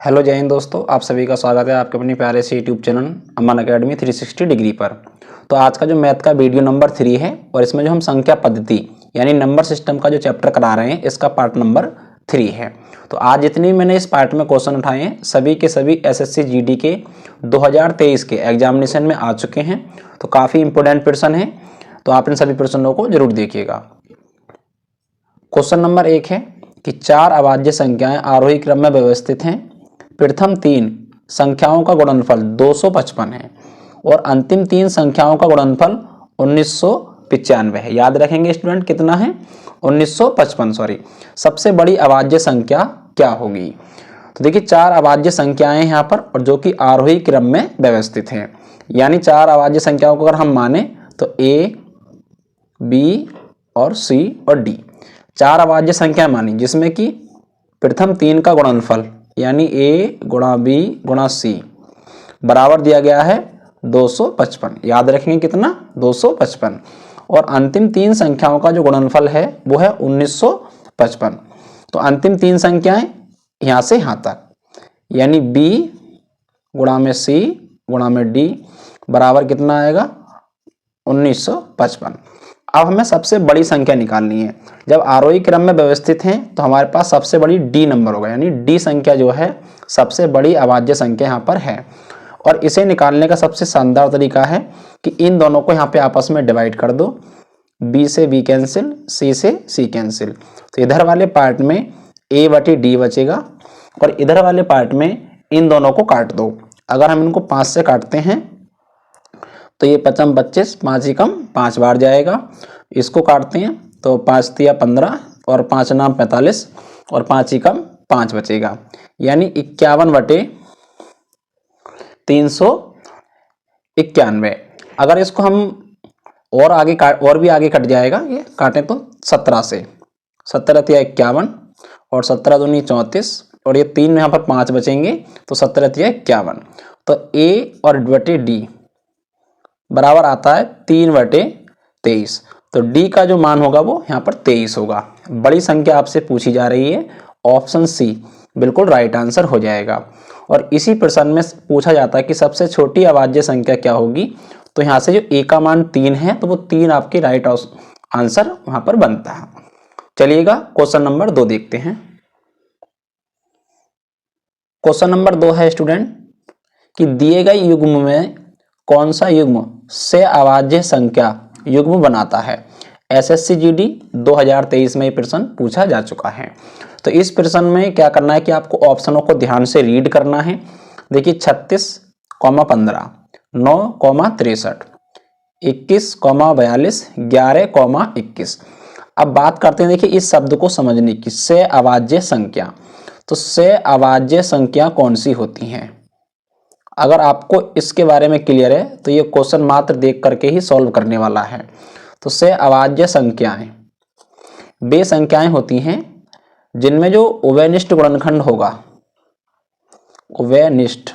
Hello जय हिंद दोस्तों, आप सभी का स्वागत है आपके अपने प्यारे से यूट्यूब चैनल अमन अकेडमी 360 डिग्री पर। तो आज का जो मैथ का वीडियो नंबर 3 है और इसमें जो हम संख्या पद्धति यानी नंबर सिस्टम का जो चैप्टर करा रहे हैं इसका पार्ट नंबर 3 है। तो आज जितनी मैंने इस पार्ट में क्वेश्चन उठाए हैं सभी के सभी एसएससी जीडी के 2023 के एग्जामिनेशन में आ चुके हैं। तो काफ़ी इंपॉर्टेंट प्रश्न है, तो आप इन सभी प्रश्नों को जरूर देखिएगा। क्वेश्चन नंबर 1 है कि 4 अभाज्य संख्याएं आरोही क्रम में व्यवस्थित हैं। प्रथम 3 संख्याओं का गुणनफल 255 है और अंतिम 3 संख्याओं का गुणनफल 1995 है। याद रखेंगे स्टूडेंट, कितना है? 1955 सॉरी। सबसे बड़ी अभाज्य संख्या क्या होगी? तो देखिए 4 अभाज्य संख्याएं हैं यहाँ पर और जो कि आरोही क्रम में व्यवस्थित हैं। यानी 4 अभाज्य संख्याओं को अगर हम माने तो A, B और C और D 4 अभाज्य संख्या मानी, जिसमें कि प्रथम 3 का गुणनफल यानी A गुणा B गुणा C बराबर दिया गया है 255। याद रखेंगे कितना? 255। और अंतिम 3 संख्याओं का जो गुणनफल है वो है 1955। तो अंतिम 3 संख्याएं यहाँ से यहाँ तक यानी B गुणा में C गुणा में D बराबर कितना आएगा? 1955। अब हमें सबसे बड़ी संख्या निकालनी है। जब आरोही क्रम में व्यवस्थित हैं तो हमारे पास सबसे बड़ी D नंबर होगा, यानी D संख्या जो है सबसे बड़ी अभाज्य संख्या यहाँ पर है। और इसे निकालने का सबसे शानदार तरीका है कि इन दोनों को यहाँ पे आपस में डिवाइड कर दो। B से B कैंसिल, C से C कैंसिल, तो इधर वाले पार्ट में A बटी D बचेगा और इधर वाले पार्ट में इन दोनों को काट दो। अगर हम इनको 5 से काटते हैं तो ये 5 25, 5 एकम 5 बार जाएगा। इसको काटते हैं तो 5 तिया 15 और 5 नाम 45 और 5 एकम 5 बचेगा, यानी 51 बटे 391। अगर इसको हम और भी आगे कट जाएगा, ये काटें तो 17 से 17 तिया 51 और 17 दूनी 34 और ये 3 यहाँ पर 5 बचेंगे तो 17 तिया 51। तो A और बटे D बराबर आता है 3 बटे 23। तो D का जो मान होगा वो यहाँ पर 23 होगा। बड़ी संख्या आपसे पूछी जा रही है, ऑप्शन C बिल्कुल राइट आंसर हो जाएगा। और इसी प्रश्न में पूछा जाता है कि सबसे छोटी अभाज्य संख्या क्या होगी, तो यहाँ से जो A का मान 3 है तो वो 3 आपके राइट आंसर वहां पर बनता है। चलिएगा क्वेश्चन नंबर 2 देखते हैं। क्वेश्चन नंबर 2 है स्टूडेंट कि दिए गए युग्म में कौन सा युग्म से अभाज्य संख्या युग्म बनाता है। एसएससी जीडी 2023 में ये प्रश्न पूछा जा चुका है। तो इस प्रश्न में क्या करना है कि आपको ऑप्शनों को ध्यान से रीड करना है। देखिए 36, 15, 9, 63, 21, 42, 11, 21। अब बात करते हैं, देखिए इस शब्द को समझने की, से अभाज्य संख्या। तो से अभाज्य संख्या कौन सी होती हैं? अगर आपको इसके बारे में क्लियर है तो ये क्वेश्चन मात्र देख करके ही सॉल्व करने वाला है। तो से अभाज्य संख्याएं वे संख्याएं होती हैं जिनमें जो उभयनिष्ठ गुणनखंड होगा, उभयनिष्ठ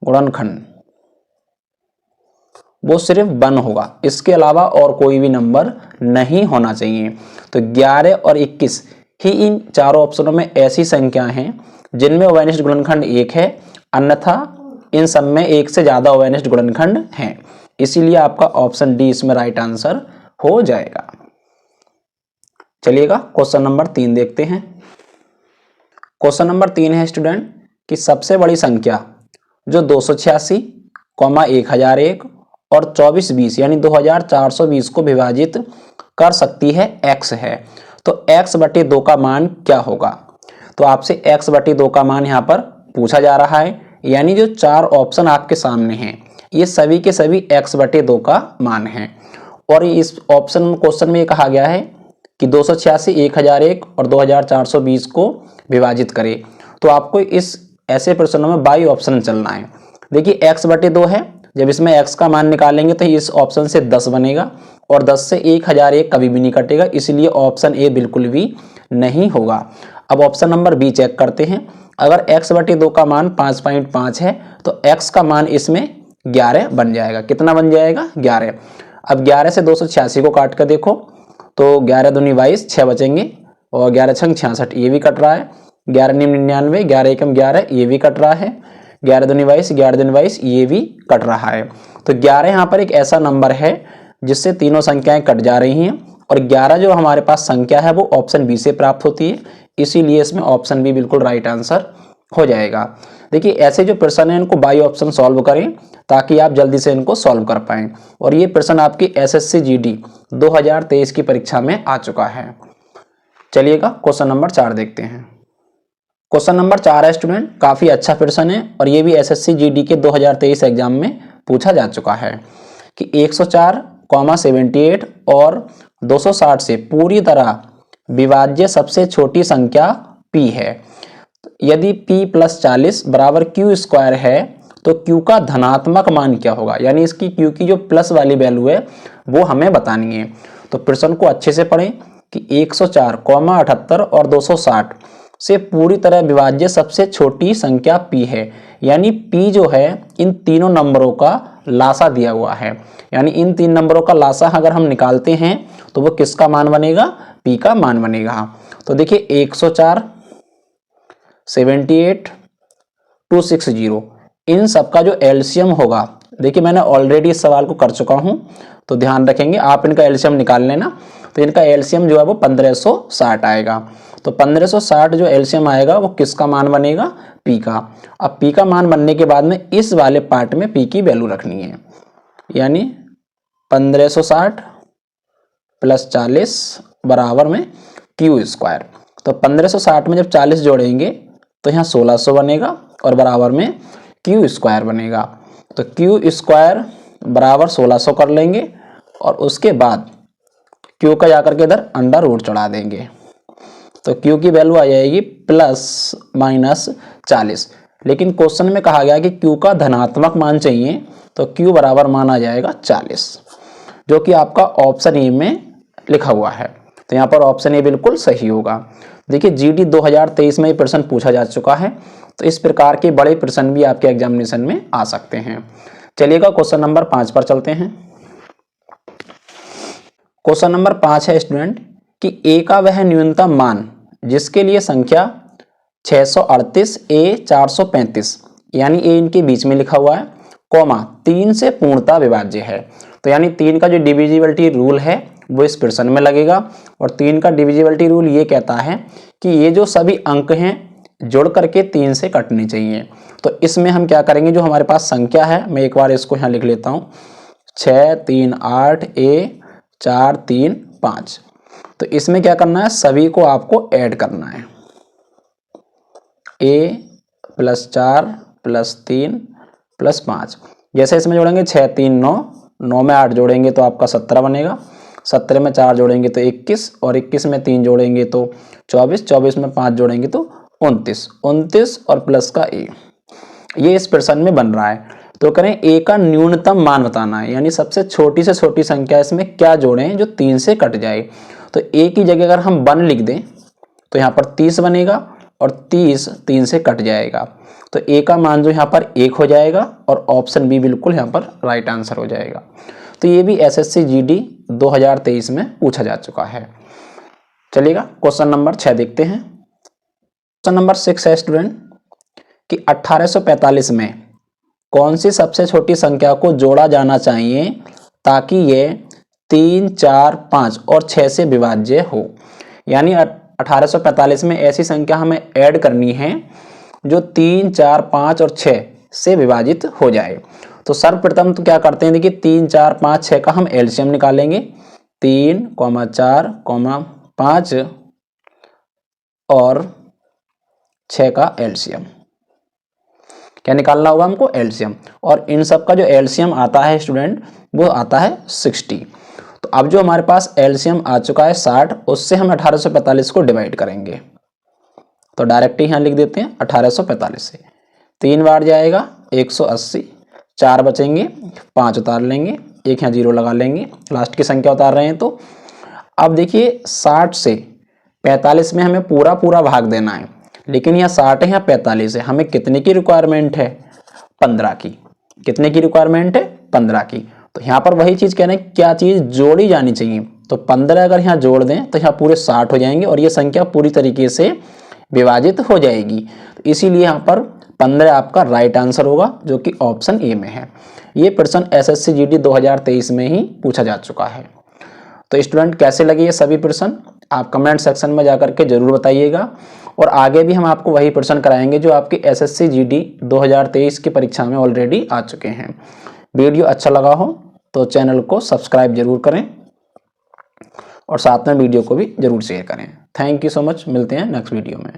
गुणनखंड वो सिर्फ 1 होगा, इसके अलावा और कोई भी नंबर नहीं होना चाहिए। तो 11 और 21 ही इन चारों ऑप्शनों में ऐसी संख्याएं हैं जिनमें उभयनिष्ठ गुणनखंड 1 है, अन्यथा इन सब में 1 से ज्यादा उभयनिष्ठ गुणनखंड हैं। इसीलिए आपका ऑप्शन डी इसमें राइट आंसर हो जाएगा। चलिएगा क्वेश्चन नंबर 3 देखते हैं। क्वेश्चन नंबर 3 है स्टूडेंट कि सबसे बड़ी संख्या जो 286, 1001 और 2420 यानी 2420 को विभाजित कर सकती है x है। तो x बटे 2 का मान क्या होगा? तो आपसे x बटे 2 का मान यहाँ पर पूछा जा रहा है, यानी जो 4 ऑप्शन आपके सामने हैं ये सभी के सभी x बटे 2 का मान है। और इस ऑप्शन क्वेश्चन में ये कहा गया है कि 286, 1001 और 2420 को विभाजित करे। तो आपको इस ऐसे प्रश्नों में बाई ऑप्शन चलना है। देखिए x बटे 2 है, जब इसमें x का मान निकालेंगे तो इस ऑप्शन से 10 बनेगा और 10 से 1001 कभी भी नहीं कटेगा, इसलिए ऑप्शन ए बिल्कुल भी नहीं होगा। अब ऑप्शन नंबर बी चेक करते हैं। अगर x बटे 2 का मान 5.5 है तो x का मान इसमें 11 बन जाएगा। कितना बन जाएगा? 11। अब 11 से 286 को काट कर देखो तो 11 दूनी 22, 6 बचेंगे और 11 छंग 66, ये भी कट रहा है। 11 निम 99, 11 एकम 11, ये भी कट रहा है, 11 दूनी 22, 11 दूनी 22, ये भी कट रहा है। तो 11 यहाँ पर एक ऐसा नंबर है जिससे तीनों संख्याएं कट जा रही हैं, और 11 जो हमारे पास संख्या है वो ऑप्शन बी से प्राप्त होती है, इसीलिए इसमें ऑप्शन बी बिल्कुल राइट आंसर हो जाएगा। देखिए ऐसे जो प्रश्न है इनको बाई ऑप्शन सॉल्व करें ताकि आप जल्दी से इनको सॉल्व कर पाएं, और ये प्रश्न आपकी एसएससी जीडी 2023 की परीक्षा में आ चुका है। चलिएगा क्वेश्चन नंबर 4 देखते हैं। क्वेश्चन नंबर 4 है स्टूडेंट, काफी अच्छा प्रश्न है और ये भी एसएससी जीडी के 2023 एग्जाम में पूछा जा चुका है कि 104,78 और 260 से पूरी तरह विभाज्य सबसे छोटी संख्या p है। यदि p + 40 बराबर q स्क्वायर है तो q का धनात्मक मान क्या होगा, यानी इसकी q की जो प्लस वाली वैल्यू है वो हमें बतानी है। तो प्रश्न को अच्छे से पढ़ें कि 104,78 और 260 से पूरी तरह विभाज्य सबसे छोटी संख्या p है, यानी p जो है इन तीनों नंबरों का लासा दिया हुआ है, यानी इन तीन नंबरों का लासा अगर हम निकालते हैं तो वो किसका मान बनेगा, p का मान बनेगा। तो देखिए 104, 78, 260 इन सब का जो एलसीएम होगा, देखिए मैंने ऑलरेडी इस सवाल को कर चुका हूं तो ध्यान रखेंगे, आप इनका एलसीएम निकाल लेना। तो इनका एलसीएम जो है वो 1560 आएगा। तो 1560 जो एलसीएम आएगा वो किसका मान बनेगा, पी का। अब पी का मान बनने के बाद में इस वाले पार्ट में पी की वैल्यू रखनी है, यानी 1560 + 40 बराबर में क्यू स्क्वायर। तो 1560 में जब 40 जोड़ेंगे तो यहाँ 1600 बनेगा और बराबर में क्यू स्क्वायर बनेगा। तो क्यू स्क्वायर बराबर 1600 कर लेंगे और उसके बाद क्यू का जाकर के इधर अंडर रूट चढ़ा देंगे। तो क्यू की वैल्यू आ जाएगी ±40। लेकिन क्वेश्चन में कहा गया कि क्यू का धनात्मक मान चाहिए, तो क्यू बराबर मान आ जाएगा 40, जो कि आपका ऑप्शन ए में लिखा हुआ है। तो यहाँ पर ऑप्शन ए बिल्कुल सही होगा। देखिए जीडी 2023 में ये प्रश्न पूछा जा चुका है, तो इस प्रकार के बड़े प्रश्न भी आपके एग्जामिनेशन में आ सकते हैं। चलिएगा क्वेश्चन नंबर 5 पर चलते हैं। क्वेश्चन नंबर 5 है स्टूडेंट कि ए का वह न्यूनतम मान जिसके लिए संख्या 638 ए 435 यानी ए इनके बीच में लिखा हुआ है, कॉमा 3 से पूर्णतः विभाज्य है। तो यानी 3 का जो डिविजिबिलिटी रूल है वो इस प्रश्न में लगेगा, और 3 का डिविजिबिलिटी रूल ये कहता है कि ये जो सभी अंक हैं जोड़ करके 3 से कटने चाहिए। तो इसमें हम क्या करेंगे, जो हमारे पास संख्या है मैं एक बार इसको यहाँ लिख लेता हूँ, 6 3 8 ए 4 3 5। तो इसमें क्या करना है, सभी को आपको ऐड करना है, a + 4 + 3 + 5। जैसे इसमें जोड़ेंगे 6 3 9, 9 में 8 जोड़ेंगे तो आपका 17 बनेगा, 17 में 4 जोड़ेंगे तो 21, और 21 में 3 जोड़ेंगे तो 24, 24 में 5 जोड़ेंगे तो 29, 29 और प्लस का a। ये इस प्रश्न में बन रहा है। तो करें a का न्यूनतम मान बताना है, यानी सबसे छोटी से छोटी संख्या इसमें क्या जोड़ें जो 3 से कट जाए। तो a की जगह अगर हम 1 लिख दें तो यहाँ पर 30 बनेगा, और 30 3 से कट जाएगा। तो a का मान जो यहाँ पर 1 हो जाएगा, और ऑप्शन बी बिल्कुल यहाँ पर राइट आंसर हो जाएगा। तो ये भी एसएससी जीडी 2023 में पूछा जा चुका है। चलिएगा क्वेश्चन नंबर 6 देखते हैं। क्वेश्चन नंबर 6 है स्टूडेंट कि 1845 में कौन सी सबसे छोटी संख्या को जोड़ा जाना चाहिए ताकि ये 3 4 5 और 6 से विभाज्य हो। यानी 1845 में ऐसी संख्या हमें ऐड करनी है जो 3 4 5 और 6 से विभाजित हो जाए। तो सर्वप्रथम तो क्या करते हैं, देखिए 3 4 5 6 का हम एलसीएम निकालेंगे, 3, 4, 5 और 6 का एलसीएम। क्या निकालना होगा हमको, एलसीएम। और इन सब का जो एलसीएम आता है स्टूडेंट वो आता है 60। तो अब जो हमारे पास एलसीएम आ चुका है 60, उससे हम 1845 को डिवाइड करेंगे। तो डायरेक्ट यहाँ लिख देते हैं 1845 से 3 बार जाएगा 180, 4 बचेंगे, 5 उतार लेंगे, एक यहाँ 0 लगा लेंगे, लास्ट की संख्या उतार रहे हैं। तो अब देखिए 60 से 45 में हमें पूरा पूरा भाग देना है, लेकिन यहाँ 60 है यहाँ 45 है, हमें कितने की रिक्वायरमेंट है, 15 की। कितने की रिक्वायरमेंट है, 15 की। तो यहाँ पर वही चीज कहना है, क्या चीज जोड़ी जानी चाहिए। तो 15 अगर यहाँ जोड़ दें तो यहाँ पूरे 60 हो जाएंगे और ये संख्या पूरी तरीके से विभाजित हो जाएगी। तो इसीलिए यहाँ पर 15 आपका राइट आंसर होगा, जो कि ऑप्शन ए में है। ये प्रश्न एसएससी जीडी 2023 में ही पूछा जा चुका है। तो स्टूडेंट कैसे लगे ये सभी प्रश्न, आप कमेंट सेक्शन में जाकर के जरूर बताइएगा। और आगे भी हम आपको वही प्रश्न कराएंगे जो आपके एसएससी जीडी 2023 की परीक्षा में ऑलरेडी आ चुके हैं। वीडियो अच्छा लगा हो तो चैनल को सब्सक्राइब जरूर करें और साथ में वीडियो को भी जरूर शेयर करें। थैंक यू सो मच, मिलते हैं नेक्स्ट वीडियो में।